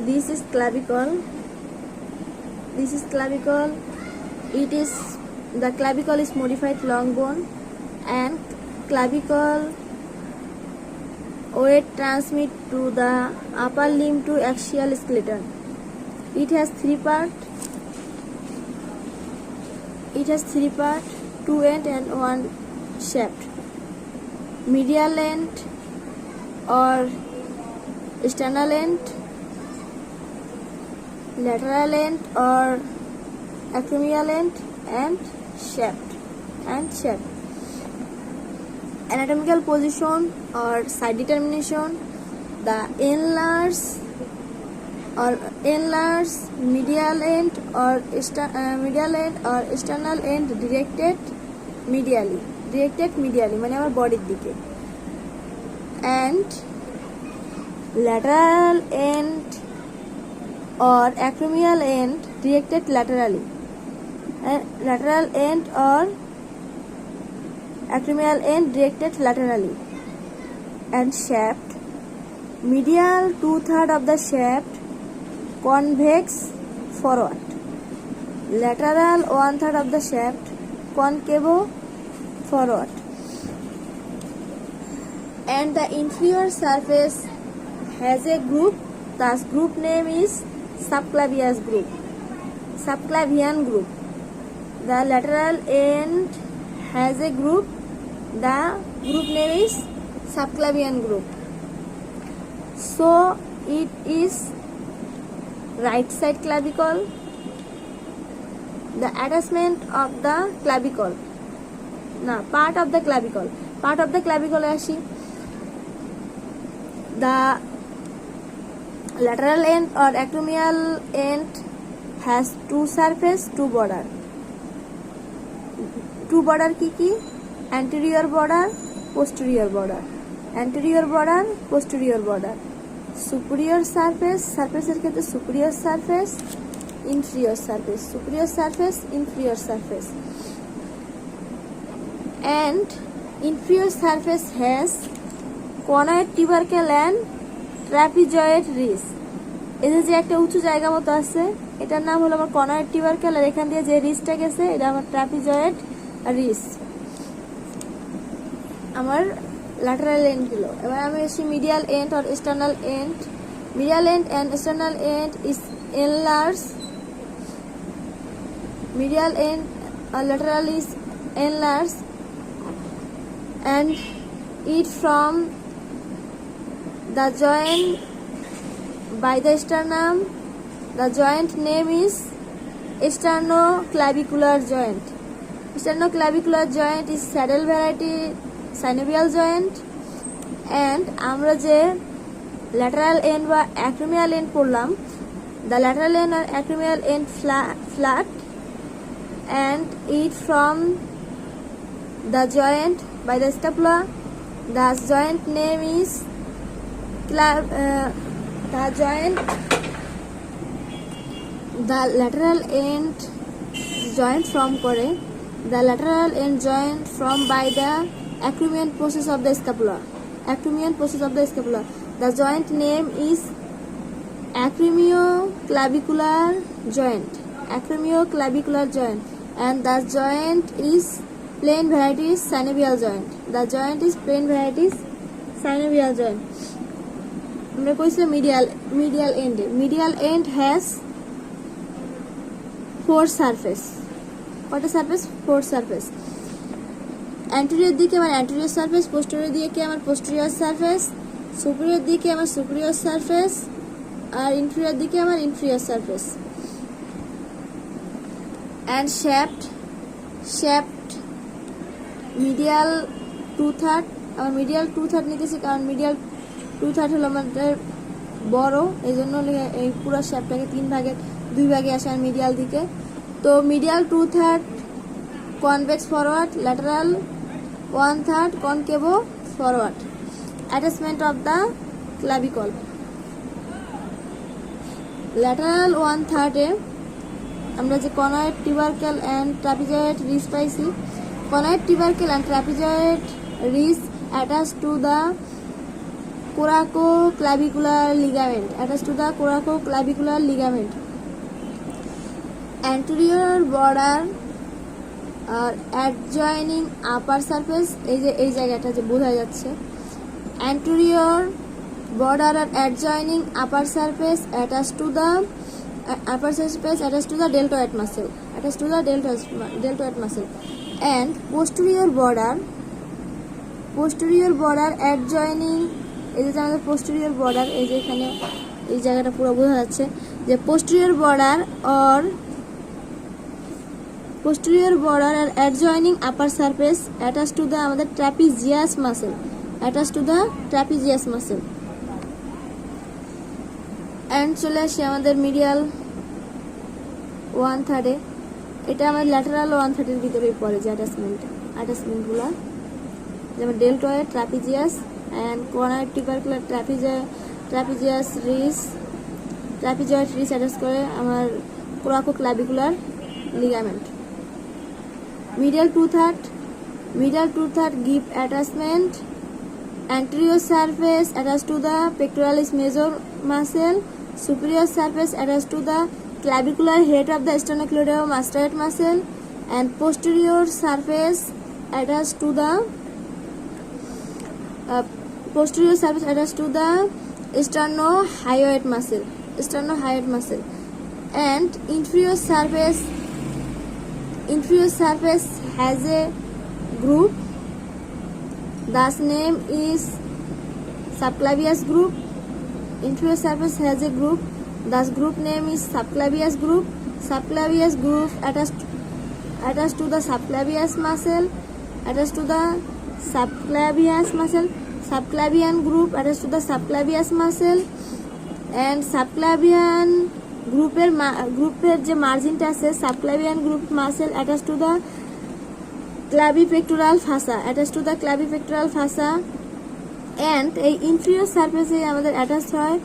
this is clavicle. It is the clavicle is modified long bone, and clavicle weight transmit to the upper limb to axial skeleton. It has three part, two end and one shaft. Medial end or sternal end, lateral end or acromial end, and shaft. Anatomical position or side determination: the enlarged medial end or sternal end directed medially মানে আমার বডির দিকে, and lateral end or acromial end directed laterally, and shaft. Medial 2/3 of the shaft convex forward, lateral 1/3 of the shaft concave forward, and the inferior surface has a groove. The group name is subclavian group. The lateral end has a group. The group name is subclavian group. So it is right side clavicle. The attachment of the clavicle, part of the clavicle আসি. The lateral end or acromial end has two surface, two border. কি anterior border, posterior border. Superior surface এর ক্ষেত্রে superior surface, inferior surface. And inferior surface has conoid tubercle and trapezoid ridge. এই যে একটা উঁচু জায়গা মতো আছে, এটার নাম হলো আমার conoid tubercle, আর এখান দিয়ে যে রিজটা গেছে এটা আমার trapezoid ridge, আমার lateral end গুলো. এবার আমি আসি medial end or external end. Medial end and external end is enlarged. Medial end or lateral is enlarged, and it from the joint by the sternum. The joint name is sternoclavicular joint. Sternoclavicular joint is saddle variety synovial joint. And আমরা যে lateral end বা acromial end পড়লাম, the lateral end or acromial end flat, and it from the joint by the scapula. The joint name is the lateral end joint from করে, the lateral end joint from by the acromion process of the scapula. The joint name is acromioclavicular joint, and the joint is plain varieties synovial joint. আমরা কইছি medial end has four surface. কয়টা surface? Four surface. Anterior দিকে আমার anterior surface, posterior দিকে আমার posterior surface, superior দিকে আমার superior surface, আর inferior দিকে আমার inferior surface. And shaft medial 2/3. আমার medial 2/3 নিতেছি কারণ medial 2/3 হলো আমাদের বড়, এই জন্য এই পুরো শ্যাফটটাকে দুই ভাগে আসে আর মিডিয়াল দিকে। তো medial 2/3 convex forward, lateral 1/3 concave forward. Attachment of the clavicle, lateral 1/3 এ আমরা যে conoid tubercle and trapezoid ridge পাইছি, conoid tubercle and trapezoid ridge attached to the coracoclavicular ligament, attached to the coracoclavicular ligament. Anterior border adjoining upper surface, এই জায়গাটা যে বোঝা যাচ্ছে, anterior border adjoining upper surface attached to the deltoid muscle, and posterior border adjoining, এই যে আমাদের posterior border, এই যে এখানে এই জায়গাটা পুরো বোঝা যাচ্ছে যে posterior border adjoining upper surface attached to the আমাদের trapezius muscle, and চলে আসি আমাদের মিডিয়াল 1/3, এটা আমাদের ল্যাটারাল 1/3 এর ভিতরেই পড়ে যে অ্যাটাচমেন্টগুলো, যেমন deltoid, trapezius and corner tubercular trapezius ridge attach করে আমার coracoclavicular ligament. Medial two third give attachment, anterior surface attached to the pectoralis major muscle, superior surface attached to the clavicular head of the sternocleidomastoid muscle, and posterior surface attached to the sternohyoid muscle, and inferior surface has a group, thus name is subclavius group. Inferior surface has a group, thus group name is subclavius group. Subclavius group attached to the subclavius muscle, subclavian group attached to the subclavius muscle, and subclavian গ্রুপের যে মার্জিনটা আছে, subclavian group muscle attached to the clavipectoral fossa, and এই inferior surface আমাদের attach হয়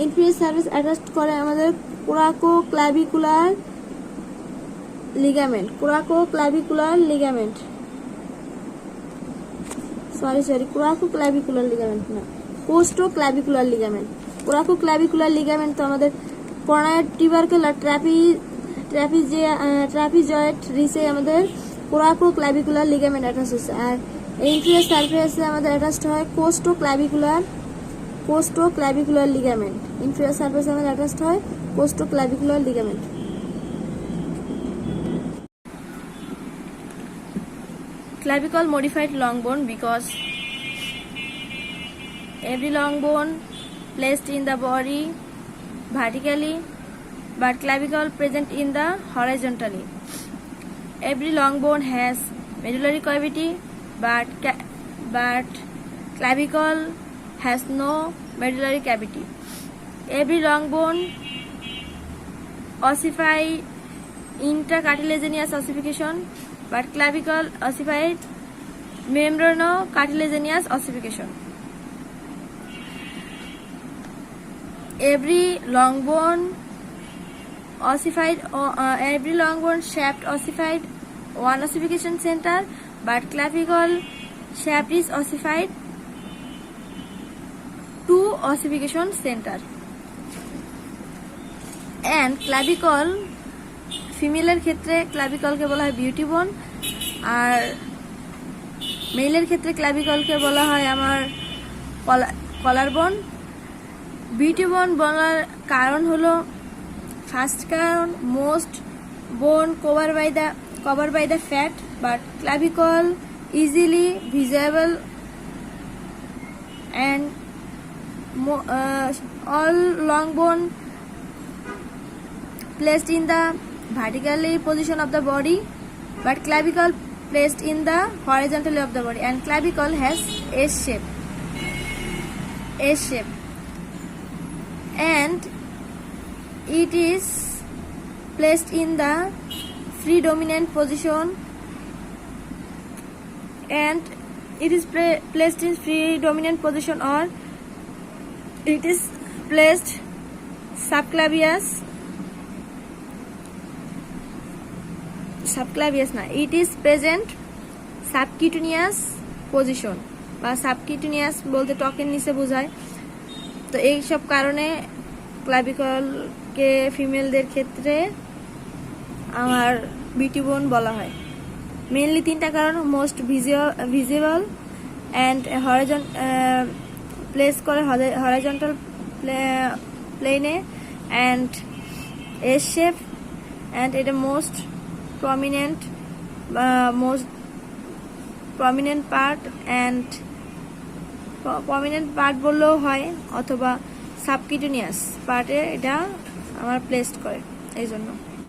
inferior surface attached করে আমাদের coracoclavicular ligament, coracoclavicular ligament না, costoclavicular ligament. coracoclavicular ligament তো আমাদের কর্নার টিউবারকুলার ট্রাপিজয়েড রিসে আমাদের কোরাকোক্লাভিকুলার লিগামেন্ট অ্যাটাচ হচ্ছে, আর ইনফিরিয়র সারফেসে আমাদের অ্যাটাচড হয় কোস্টোক্লাভিকুলার লিগামেন্ট। ইনফিরিয়র সারফেসে আমাদের অ্যাটাচড হয় কোস্টোক্লাভিকুলার ligament. Clavicle modified long bone because every long bone placed in the body vertically, but clavicle present in the horizontally. Every long bone has medullary cavity, but clavicle has no medullary cavity. Every long bone ossified intercartilaginous ossification, but clavicle ossified membranocartilaginous ossification. Every long bone shaft ossified one ossification center, but clavicle shaft is ossified two ossification center. And clavicle ফিমেলের ক্ষেত্রে ক্লাভিকলকে বলা হয় beauty বোন, আর মেলের ক্ষেত্রে ক্লাভিকলকে বলা হয় আমার কলার বোন। Beauty বোন বলার কারণ হলো, ফার্স্ট কারণ, মোস্ট বোন covered by the fat, but clavicle easily visible, and all long bone placed in the vertically position of the body, but clavicle placed in the horizontally of the body, and clavicle has S shape, and it is placed in the free dominant position, and it is placed in free dominant position, or it is placed subclavius it is present subcutaneous position. বা subcutaneous বলতে ত্বকের নিচে বোঝায়। তো এইসব কারণে ক্লাভিকলকে ফিমেলদের ক্ষেত্রে আমার বিউটি বোন বলা হয়। মেনলি 3টা কারণ: মোস্ট ভিজিবল অ্যান্ড প্লেস করে হরাইজন্টাল প্লেনে অ্যান্ড এস শেপ, অ্যান্ড এটা মোস্ট প্রমিনেন্ট পার্ট বললেও হয়, অথবা সাবকিউটেনিয়াস পার্টে এটা আমার প্লেসড করে, এই জন্য।